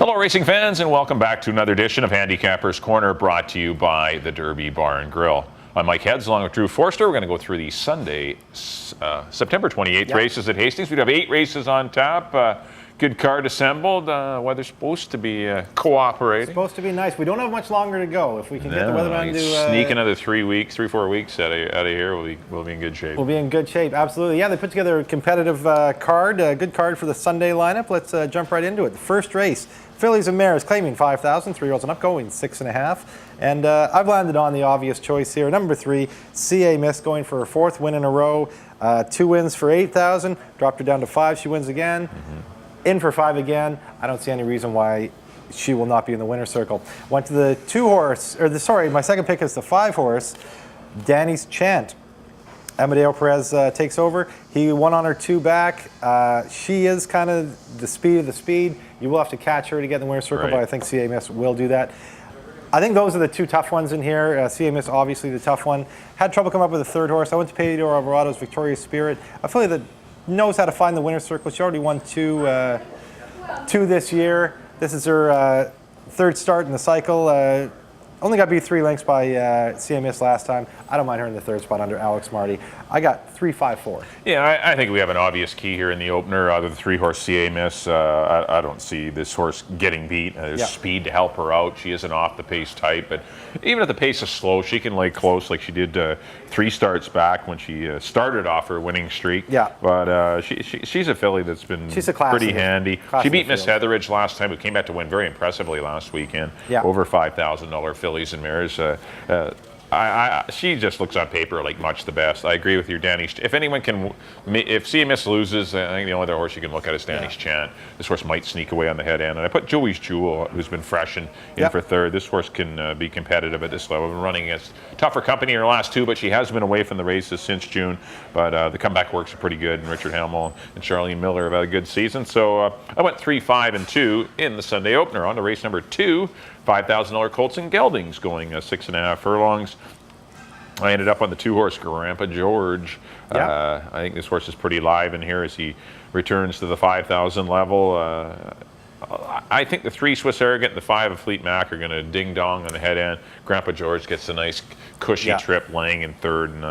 Hello racing fans, and welcome back to another edition of Handicapper's Corner, brought to you by the Derby Bar and Grill. I'm Mike Heads along with Drew Forster. We're going to go through the Sunday, September 28th races at Hastings. We have 8 races on tap. Good card assembled. Weather's supposed to be cooperating. It's supposed to be nice. We don't have much longer to go. If we can get the weatherman to sneak another 3 or 4 weeks out of here, we'll be in good shape. We'll be in good shape, absolutely. Yeah, they put together a competitive card, a good card for the Sunday lineup. Let's jump right into it. The first race, Fillies and Mares, claiming 5,000, 3-year-olds and up, going 6.5. And I've landed on the obvious choice here. Number 3, CA Miss, going for her 4th win in a row. 2 wins for 8,000. Dropped her down to 5. She wins again. In for 5 again. I don't see any reason why she will not be in the winner's circle. Went to the 2-horse, my second pick is the 5-horse, Danny's Chant. Amadeo Perez takes over. He won on her 2 back. She is kind of the speed of the speed. You will have to catch her to get in the winner's circle, but I think CA Miss will do that. I think those are the 2 tough ones in here. CA Miss, obviously the tough one. Had trouble coming up with a 3rd horse. I went to Pedro Alvarado's Victoria's Spirit. I feel like that knows how to find the winner's circle. She already won 2 this year. This is her 3rd start in the cycle. Only got beat 3 lengths by CMS last time. I don't mind her in the 3rd spot under Alex Marty. I got 3-5-4. Yeah, I think we have an obvious key here in the opener. The 3-horse CMS. I don't see this horse getting beat. There's speed to help her out. She isn't off the pace type, but even if the pace is slow, she can lay close like she did 3 starts back when she started off her winning streak. Yeah. But she's a filly that's been pretty handy. She beat Miss Heatheridge last time, who came back to win very impressively last weekend. Yeah. Over $5,000 fillies and mares. She just looks on paper like much the best. I agree with you, Danny. If anyone can, if CMS loses, I think the only other horse you can look at is Danny's Chant. This horse might sneak away on the head end. And I put Joey's Jewel, who's been fresh in for 3rd. This horse can be competitive at this level. Been running against tougher company in her last 2, but she has been away from the races since June. But the comeback works are pretty good, and Richard Hamill and Charlene Miller have had a good season. So I went 3, 5, and 2 in the Sunday opener. On to race number 2, $5,000 Colts and Geldings, going 6.5 furlongs. I ended up on the 2-horse Grandpa George. I think this horse is pretty live in here as he returns to the 5,000 level. I think the 3 Swiss Arrogant and the 5 of Fleet Mac are going to ding dong on the head end. Grandpa George gets a nice cushy trip laying in 3rd, and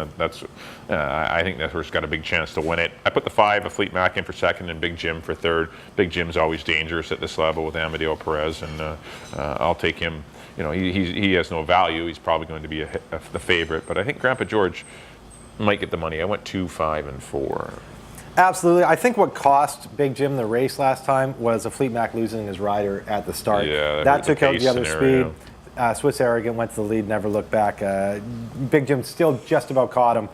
I think that horse got a big chance to win it. I put the 5 of Fleet Mac in for 2nd and Big Jim for 3rd. Big Jim's always dangerous at this level with Amadeo Perez, and I'll take him. You know, he has no value. He's probably going to be the favorite, but I think Grandpa George might get the money. I went 2, 5, and 4. Absolutely. I think what cost Big Jim the race last time was a Fleet Mac losing his rider at the start. Yeah, that took out the other speed. Swiss Arrogant went to the lead, never looked back. Big Jim still just about caught him.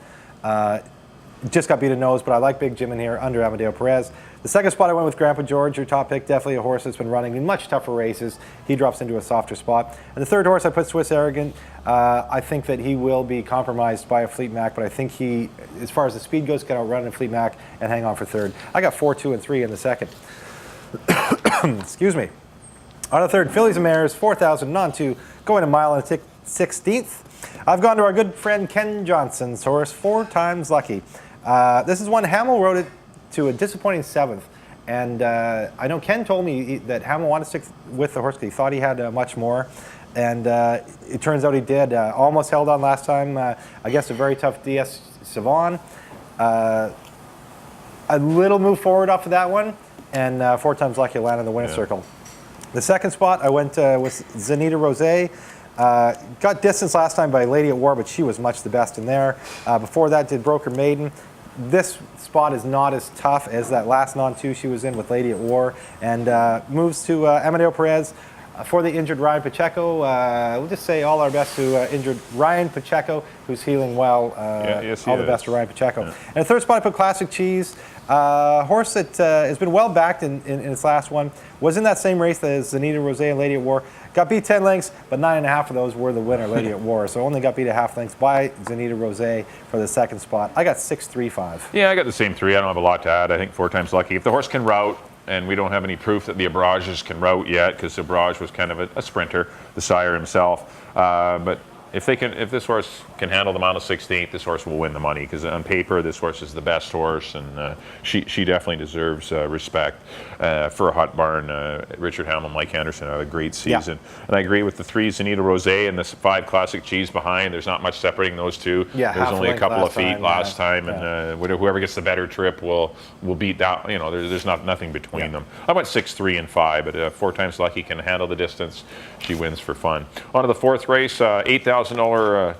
Just got beat a nose, but I like Big Jim in here under Amadeo Perez. The 2nd spot I went with Grandpa George, your top pick, definitely a horse that's been running in much tougher races. He drops into a softer spot. And the 3rd horse I put Swiss Arrogant. I think that he will be compromised by a Fleet Mac, but I think he, as far as the speed goes, can outrun a Fleet Mac and hang on for 3rd. I got 4, 2, and 3 in the 2nd. Excuse me. On the 3rd, Fillies and Mares, 4,000, non-2, going a mile and a 16th. I've gone to our good friend Ken Johnson's horse, 4 Times Lucky. This is one Hamill rode it to a disappointing 7th. And I know Ken told me that Hamill wanted to stick with the horse because he thought he had much more. And it turns out he did. Almost held on last time against a very tough DS Savon. A little move forward off of that one. And 4 Times Lucky landed in the winner's circle. The 2nd spot, I went with Zanita Rose. Got distance last time by Lady at War, but she was much the best in there. Before that, did Broker Maiden. This spot is not as tough as that last non-2 she was in with Lady at War, and moves to Amadeo Perez. For the injured Ryan Pacheco, we'll just say all our best to injured Ryan Pacheco, who's healing well. All the best to Ryan Pacheco. Yeah. And the 3rd spot, I put Classic Cheese. Horse that has been well backed in its last one. Was in that same race as Zanita Rose and Lady at War. Got beat 10 lengths, but 9.5 of those were the winner, Lady at War. So only got beat a half lengths by Zanita Rose for the 2nd spot. I got 6, 3, 5. Yeah, I got the same 3. I don't have a lot to add. I think 4 Times Lucky. If the horse can route, and we don't have any proof that the Abrages can route yet, because Abrage was kind of a sprinter, the sire himself. But if this horse can handle the mile 16th, this horse will win the money, because on paper this horse is the best horse, and she definitely deserves respect for a hot barn. Richard Hamill, Mike Anderson had a great season, and I agree with the 3 Zanita Rose and the 5 Classic Cheese behind. There's not much separating those two. Yeah, there's only a couple of feet last time, yeah. And whoever gets the better trip will beat that. You know, there's nothing between them. I went 6, 3, and 5, but 4 times lucky can handle the distance. She wins for fun. On to the 4th race, $8,000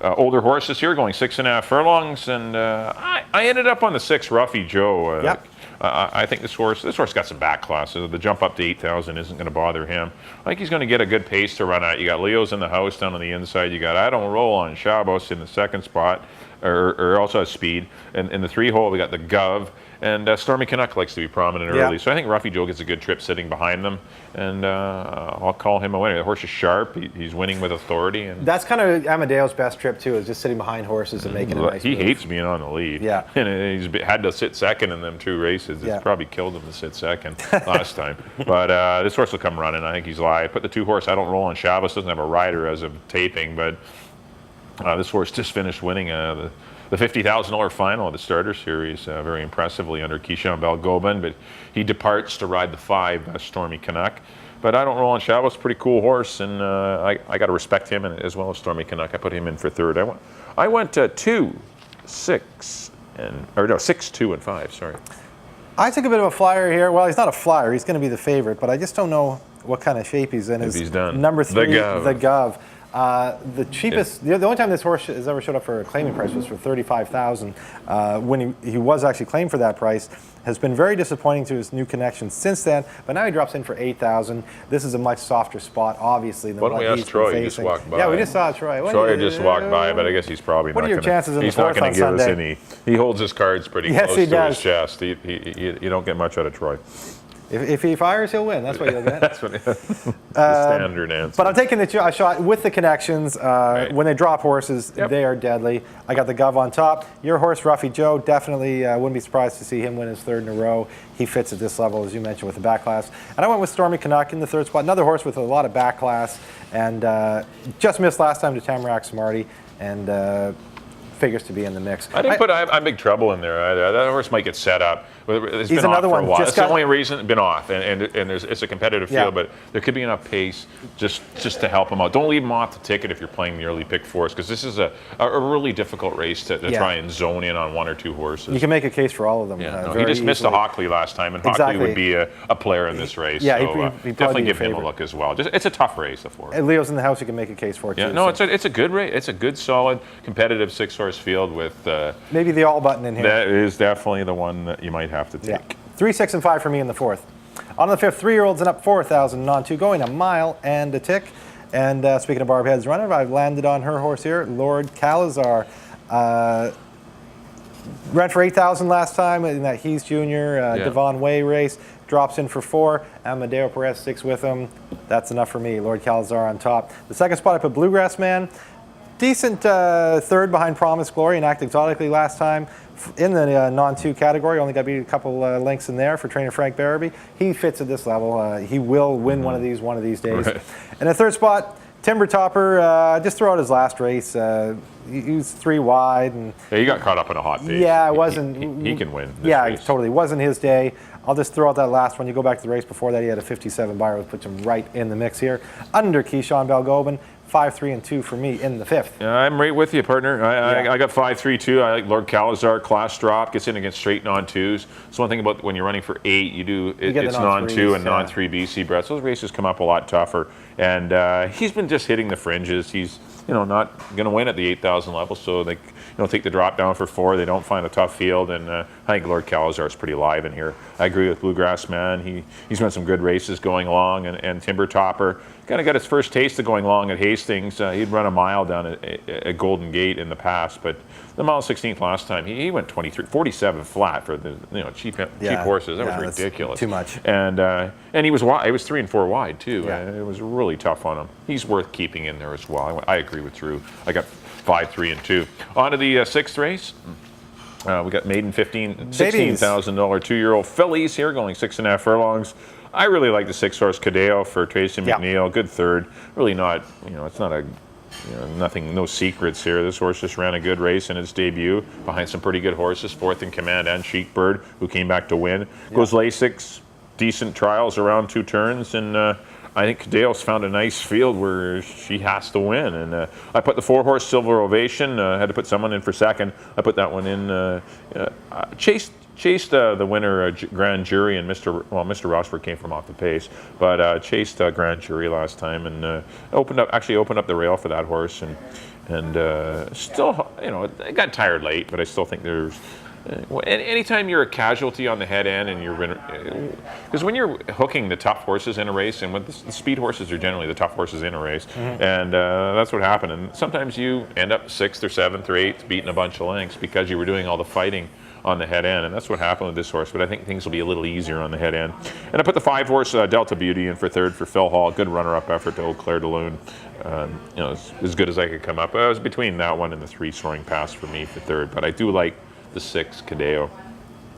older horse this year, going 6.5 furlongs, and I ended up on the 6 Ruffy Joe. I think this horse got some back classes. The jump up to 8,000 isn't going to bother him. I think he's going to get a good pace to run at. You got Leo's in the house down on the inside. You got I Don't Roll on Shabos in the 2nd spot, or also has speed. And in the 3 hole, we got the Gov. And Stormy Canuck likes to be prominent early. So I think Ruffy Joe gets a good trip sitting behind them. And I'll call him a winner. The horse is sharp. He's winning with authority. And that's kind of Amadeo's best trip, too, is just sitting behind horses and making a nice He move. hates being on the lead. Yeah. And he's had to sit second in them 2 races. It's probably killed him to sit second last time. But this horse will come running. I think he's live. Put the 2 horse I Don't Roll on Shabbos. Doesn't have a rider as of taping, but this horse just finished winning the $50,000 final of the Starter Series very impressively under Keyshawn Bell-Gobin, but he departs to ride the 5 Stormy Canuck. But I Don't Roll on Shabbos, pretty cool horse, and I got to respect him, and as well as Stormy Canuck. I put him in for 3rd. I went 2, 6, 2, and 5. Sorry. I took a bit of a flyer here. Well, he's not a flyer. He's going to be the favorite, but I just don't know what kind of shape he's in. If he's done. Number 3, the Gov. The cheapest, the only time this horse has ever showed up for a claiming price was for $35,000. When he was actually claimed for that price, has been very disappointing to his new connection since then. But now he drops in for $8,000. This is a much softer spot, obviously, than what what we he's asked Troy? been He just facing. walked by. Yeah, we just saw Troy. Troy just walked by, but I guess he's probably what not are your chances in the he's not fourth going on to give us Sunday? any. He holds his cards pretty Yes, close he to does. his chest. You don't get much out of Troy. If he fires, he'll win. That's what you're looking at. That's what the standard answer. But I'm taking the shot with the connections. Right. When they drop horses, they are deadly. I got the Gov on top. Your horse, Ruffy Joe, definitely wouldn't be surprised to see him win his 3rd in a row. He fits at this level, as you mentioned, with the back class. And I went with Stormy Canuck in the 3rd spot. Another horse with a lot of back class. And just missed last time to Tamarack Smarty. And figures to be in the mix. I didn't put I'm Big Trouble in there either. That horse might get set up. It's He's been another off for a one. while. Just It's the only reason it's been off, and it's a competitive field, but there could be enough pace just to help him out. Don't leave him off the ticket if you're playing the early pick fours, because this is a really difficult race to try and zone in on 1 or 2 horses. You can make a case for all of them. He just missed the Hockley last time, and Hockley would be a player in this race. Yeah, so he'd definitely give him a look as well. It's a tough race, the 4. And Leo's in the house, you can make a case for it too. No, it's a good race. It's a good, solid, competitive 6-horse field with. Maybe the all button in here. That is definitely the one that you might have to take. Yeah. 3, 6, and 5 for me in the 4th. On the 5th, 3-year-olds and up 4,000 on 2, going a mile and a tick. And speaking of Barb Head's runner, I've landed on her horse here, Lord Calazar. Ran for 8,000 last time in that He's Jr. Devon Way race. Drops in for 4. Amadeo Perez 6 with him. That's enough for me. Lord Calazar on top. The 2nd spot, I put Bluegrass Man. Decent 3rd behind Promise Glory and Act Exotically last time. In the non-2 category, only got beat a couple lengths in there for trainer Frank Barabee. He fits at this level. He will win one of these days. Right. And the 3rd spot, Timber Topper, just throw out his last race. He was 3 wide. And he got caught up in a hot pace. Yeah, it wasn't. He can win. Race. Totally. It wasn't his day. I'll just throw out that last one. You go back to the race before that, he had a 57 buyer, which puts him right in the mix here. Under Keyshawn Bell-Gobin. 5, 3, and 2 for me in the 5th. Yeah, I'm right with you, partner. I got 5, 3, 2. I like Lord Calazar, class drop, gets in against straight non-2s. So one thing about when you're running for 8, it's non-2 and non-3 BC Brets. Those races come up a lot tougher. And he's been just hitting the fringes. He's not going to win at the 8,000 level, so they take the drop down for 4. They don't find a tough field, and I think Lord Calazar is pretty live in here. I agree with Bluegrass Man. He's run some good races going along, and Timber Topper kind of got his first taste of going long at Hastings. He'd run a mile down at Golden Gate in the past, but the mile 16th last time, he went 47 flat for the cheap horses. That was ridiculous. Too much. And he was wide. It was 3 and 4 wide too. Yeah. It was really tough on him. He's worth keeping in there as well. I agree with Drew. I got 5, 3, and 2. On to the 6th race. We got maiden $16,000 2-year-old fillies here going 6.5 furlongs. I really like the 6-horse Cadeo for Tracy McNeil. Good 3rd. Really not, it's not a nothing, no secrets here. This horse just ran a good race in its debut behind some pretty good horses, Fourth in Command and Sheepbird, who came back to win. Goes Lasix, decent trials around 2 turns, and I think Dale's found a nice field where she has to win. And I put the 4-horse Silver Ovation. Had to put someone in for second. I put that one in. Chased the winner, Grand Jury, and Mr. Rosberg came from off the pace, but chased Grand Jury last time and opened up the rail for that horse, and still, it got tired late, but I still think there's. Anytime you're a casualty on the head end, and because when you're hooking the tough horses in a race, and the speed horses are generally the tough horses in a race, and that's what happened. And sometimes you end up 6th or 7th or 8th, beating a bunch of lengths because you were doing all the fighting on the head end, and that's what happened with this horse. But I think things will be a little easier on the head end. And I put the 5-horse Delta Beauty in for third for Phil Hall. Good runner-up effort to Eau Claire de Lune. As good as I could come up. I was between that one and the 3 Soaring Pass for me for third, but I do like the 6 Cadeo.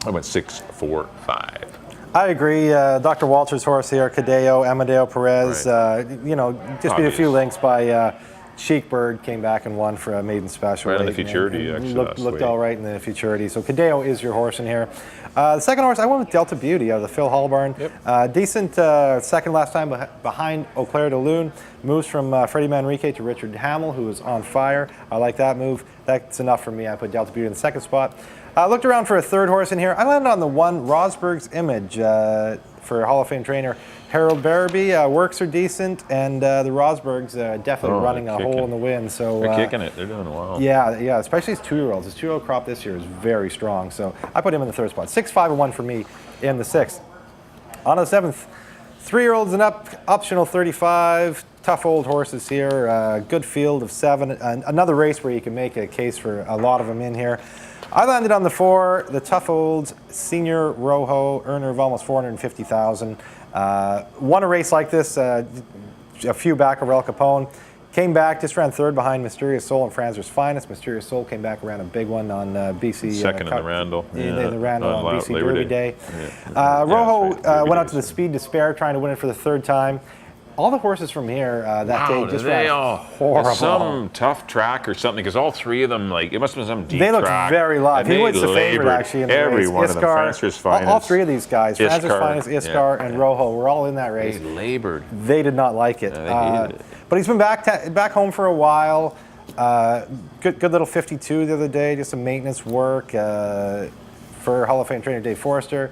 I went 6, 4, 5. I agree. Dr. Walter's horse here, Cadeo, Amadeo Perez. Right. Just beat a few lengths by Sheepbird, came back and won for a maiden special. Right in the futurity, actually. Looked all right in the futurity. So Cadeo is your horse in here. The second horse, I went with Delta Beauty out of the Phil Hall barn. Yep. Decent second last time behind Eau Claire de Lune. Moves from Freddie Manrique to Richard Hamill, who is on fire. I like that move. That's enough for me. I put Delta Beauty in the second spot. Looked around for a third horse in here. I landed on the 1 Rosberg's Image for Hall of Fame trainer Harold Barabee. Works are decent, and the Rosbergs definitely running a hole in the wind. So they're kicking it. They're doing well. Yeah, especially his 2-year-olds. His 2-year-old crop this year is very strong. So I put him in the third spot. 6, 5, and 1 for me in the 6th. On the 7th, 3-year-olds and up, optional 35. Tough old horses here. Good field of 7. Another race where you can make a case for a lot of them in here. I landed on the 4, the Tough Olds Senior Rojo, earner of almost $450,000. Won a race like this a few back over El Capone. Came back, just ran third behind Mysterious Soul and Franzer's Finest. Mysterious Soul came back, ran a big one on BC. Second in the Randall. In the Randall on BC Labor Derby Day. Rojo went out to the Speed Despair, trying to win it for the 3rd time. All the horses from here that day just ran horrible. Some tough track or something, because all 3 of them, it must have been some deep track. They looked very live. He was the favorite, actually, in the every race. one of them. Franzer's Finest. All 3 of these guys, Franzer's Finest, Iskar, and Rojo, were all in that race. They labored. They did not like it. They hated it. But he's been back home for a while. Good little 52 the other day, just some maintenance work for Hall of Fame trainer Dave Forrester.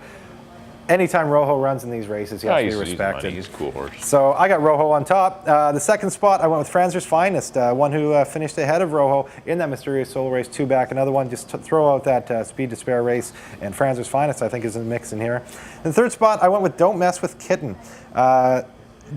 Anytime Rojo runs in these races, he has to be respected. He's a cool horse. So I got Rojo on top. The second spot, I went with Franzer's Finest, one who finished ahead of Rojo in that Mysterious Soul race, 2 back. Another one, just to throw out that Speed Despair race, and Franzer's Finest, I think, is in the mix in here. In the third spot, I went with Don't Mess with Kitten.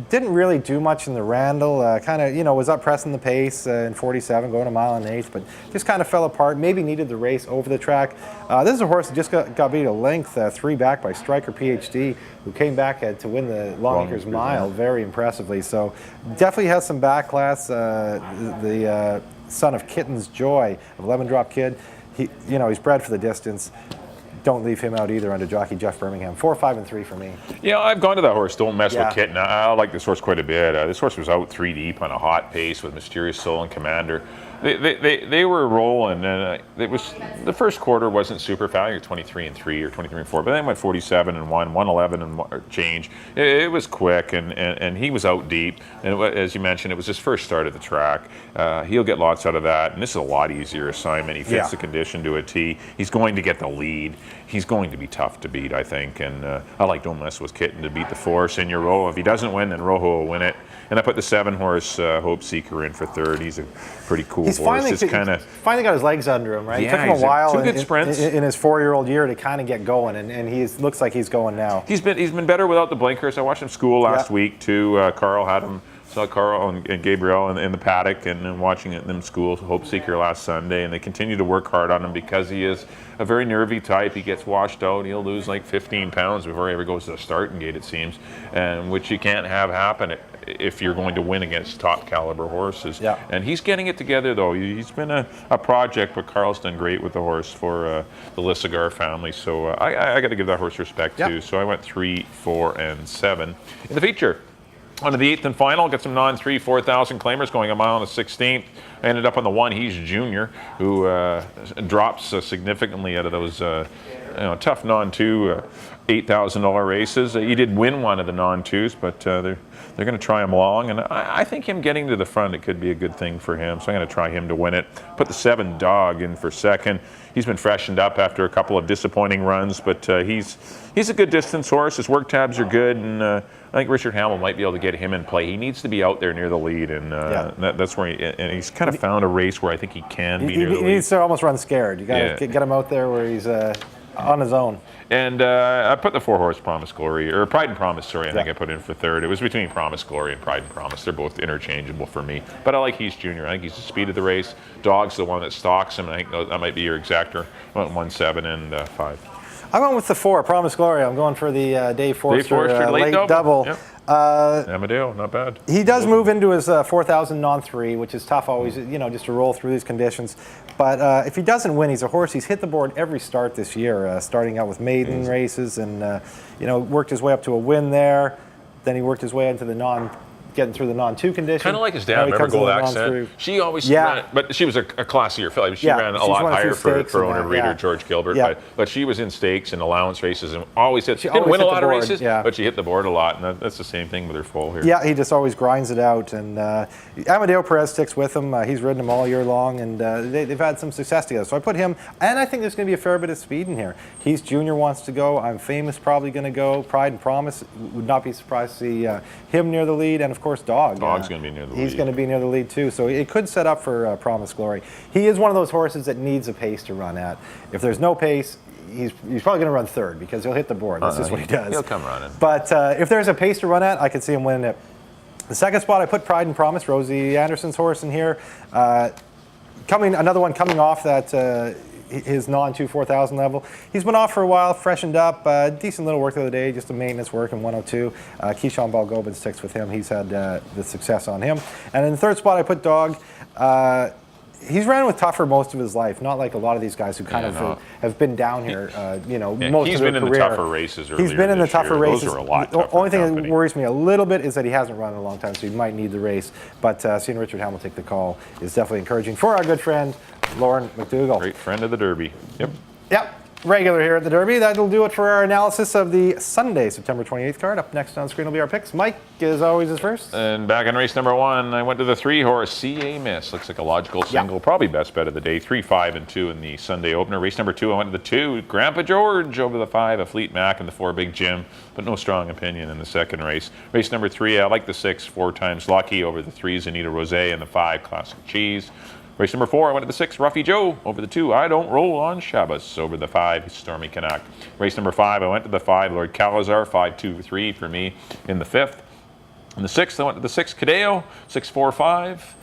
Didn't really do much in the Randall. Kind of, was up pressing the pace in 47, going a mile and 1/8, but just kind of fell apart. Maybe needed the race over the track. This is a horse that just got beat a length, 3 back by Striker PhD, who came back to win the Longacres Mile very impressively. So definitely has some back class. The son of Kitten's Joy, of Lemon Drop Kid. He's bred for the distance. Don't leave him out either under jockey Jeff Birmingham. 4, 5, and 3 for me. Yeah, I've gone to that horse. Don't Mess with Kitten. I like this horse quite a bit. This horse was out 3 deep on a hot pace with Mysterious Soul and Commander. They were rolling, and it was the first quarter wasn't super fast. 23-3 or 23-4, but then went 47-1, 111 and change. It was quick, and he was out deep. And as you mentioned, it was his first start at the track. He'll get lots out of that, and this is a lot easier assignment. He fits the condition to a T. He's going to get the lead. He's going to be tough to beat, I think. And I like Don't Mess with Kitten to beat the 4 Senior Rojo. If he doesn't win, then Rojo will win it. And I put the 7-horse Hope Seeker in for third. He's a pretty cool horse. He's finally got his legs under him, right? Yeah, it took him a while 2 good sprints in his 4-year-old year to kind of get going, and he looks like he's going now. He's been better without the blinkers. I watched him school last week too. Carl had him. Saw Carl and Gabriel in the paddock and watching them school Hope Seeker last Sunday, and they continue to work hard on him because he is a very nervy type. He gets washed out. He'll lose like 15 pounds before he ever goes to the starting gate, it seems, and which you can't have happen if you're going to win against top caliber horses. Yeah. And he's getting it together, though. He's been a project, but Carl's done great with the horse for the Lissagar family. So I got to give that horse respect too. So I went 3, 4, and 7 in the feature. On to the 8th and final, got some non-3, 4,000 claimers going a mile and a 16th. I ended up on the 1, He's Junior, who drops significantly out of those tough non-2 $8,000 races. He did win one of the non-2s, but they're going to try him long, and I think him getting to the front, it could be a good thing for him, so I'm going to try him to win it. Put the 7 Dog in for second. He's been freshened up after a couple of disappointing runs, but he's a good distance horse. His work tabs are good, and I think Richard Hamill might be able to get him in play. He needs to be out there near the lead, and that's where he's kind of found a race where I think he can be near the lead. He needs to almost run scared. You got to get him out there where he's on his own. And I put the 4-horse Promise Glory, or Pride and Promise, sorry, I think I put in for third. It was between Promise Glory and Pride and Promise. They're both interchangeable for me. But I like He's Junior. I think he's the speed of the race. Dog's the one that stalks him, and I think that might be your exactor. I went 1, 7, and 5. I went with the 4, Promise Glory. I'm going for the Dave Forster late double. Yep. Amadeo, not bad. He does move into his 4,000 non-3, which is tough always, just to roll through these conditions. But if he doesn't win, he's a horse. He's hit the board every start this year, starting out with maiden races and, worked his way up to a win there. Then he worked his way into the getting through the non-2 condition. Kind of like his dad, remember Gold Accent? She always ran, but she was a classier filly. She ran a lot higher for owner breeder George Gilbert. But she was in stakes and allowance races and always didn't win a lot of races, but she hit the board a lot. And that's the same thing with her foal here. Yeah, he just always grinds it out. And Amadeo Perez sticks with him. He's ridden him all year long, and they've had some success together. So I put him, and I think there's going to be a fair bit of speed in here. He's Junior wants to go. I'm Famous probably going to go. Pride and Promise, would not be surprised to see him near the lead. And of course, Dog's going to be near the lead. He's going to be near the lead too, so it could set up for Promise Glory. He is one of those horses that needs a pace to run at. If there's no pace, he's probably going to run third because he'll hit the board. That's just what he does. He'll come running. But if there's a pace to run at, I could see him winning it. The second spot, I put Pride and Promise, Rosie Anderson's horse in here. Another one coming off that his non-2 4,000 level. He's been off for a while, freshened up, decent little work the other day, just a maintenance work in 102. Keyshawn Balgobin sticks with him. He's had the success on him. And in the third spot, I put Dog. He's ran with Tougher most of his life, not like a lot of these guys who have been down here, most of their career. He's been in the tougher races earlier. He's been in the tougher races. Those are a lot tougher. The only thing that worries me a little bit is that he hasn't run in a long time, so he might need the race. But seeing Richard Hamill take the call is definitely encouraging for our good friend, Lauren McDougall. Great friend of the Derby. Yep. Regular here at the Derby. That'll do it for our analysis of the Sunday, September 28th card. Up next on screen will be our picks. Mike, as always, is first. And back in race number 1, I went to the 3-horse CA Miss. Looks like a logical single. Probably best bet of the day. 3, 5, and 2 in the Sunday opener. Race number 2, I went to the 2, Grandpa George over the 5, a Fleet Mac, and the 4, Big Jim. But no strong opinion in the second race. Race number 3, I like the 6, 4 times Lucky over the 3, Zanita Rose, and the 5, Classic Cheese. Race number 4, I went to the 6, Ruffy Joe, over the 2, I Don't Roll on Shabbos, over the 5, Stormy Canuck. Race number 5, I went to the 5, Lord Calazar, 5, 2, 3 for me in the 5th. In the 6th, I went to the 6, Cadeo, 6, 4, 5.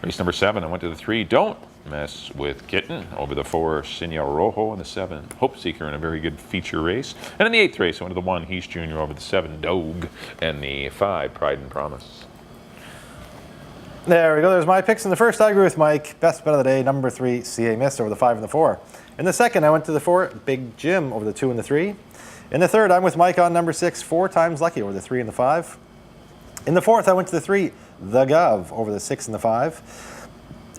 Race number 7, I went to the 3, Don't Mess with Kitten, over the 4, Senor Rojo, and the 7, Hope Seeker in a very good feature race. And in the 8th race, I went to the 1, He's Junior, over the 7, Dog, and the 5, Pride and Promise. There we go. There's my picks. In the first, I agree with Mike. Best bet of the day, number 3, CA Miss over the 5 and the 4. In the second, I went to the 4, Big Jim over the 2 and the 3. In the third, I'm with Mike on number 6, 4 times Lucky over the 3 and the 5. In the fourth, I went to the 3, The Gov over the 6 and the 5.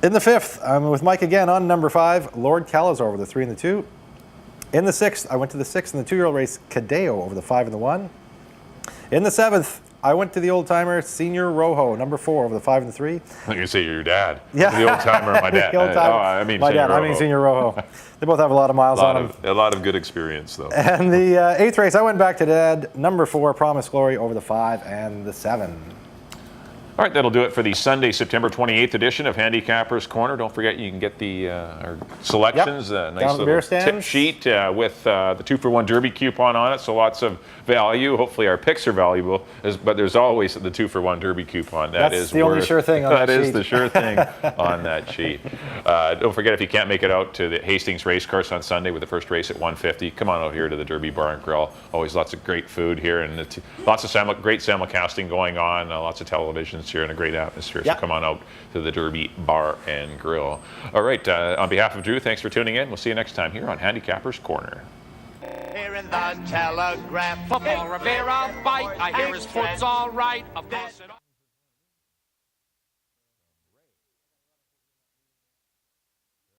In the fifth, I'm with Mike again on number 5, Lord Calazar over the 3 and the 2. In the sixth, I went to the 6 and the 2-year-old race, Cadeo over the 5 and the 1. In the seventh, I went to the old-timer, Senior Rojo, number 4 over the 5 and the 3. I can say you're your dad. Yeah. The old-timer, my dad. I mean my dad. Rojo. I mean Senior Rojo. They both have a lot of miles on them. A lot of good experience, though. And the 8th race, I went back to Dad, number 4, Promise Glory over the 5 and the 7. All right, that'll do it for the Sunday, September 28th edition of Handicapper's Corner. Don't forget you can get the our selections, nice little tip sheet with the 2-for-1 Derby coupon on it, so lots of value. Hopefully our picks are valuable, but there's always the 2-for-1 Derby coupon. That's the only sure thing on that sheet. That is the sure thing on that sheet. Don't forget, if you can't make it out to the Hastings Racecourse on Sunday with the first race at 1:50, come on out here to the Derby Bar and Grill. Always lots of great food here, and lots of great simulcasting going on, lots of televisions here, and a great atmosphere. So come on out to the Derby Bar and Grill. All right, on behalf of Drew, thanks for tuning in. We'll see you next time here on Handicapper's Corner. and the Telegraph. For Rivera fight, I hear his foot's all right. Of course it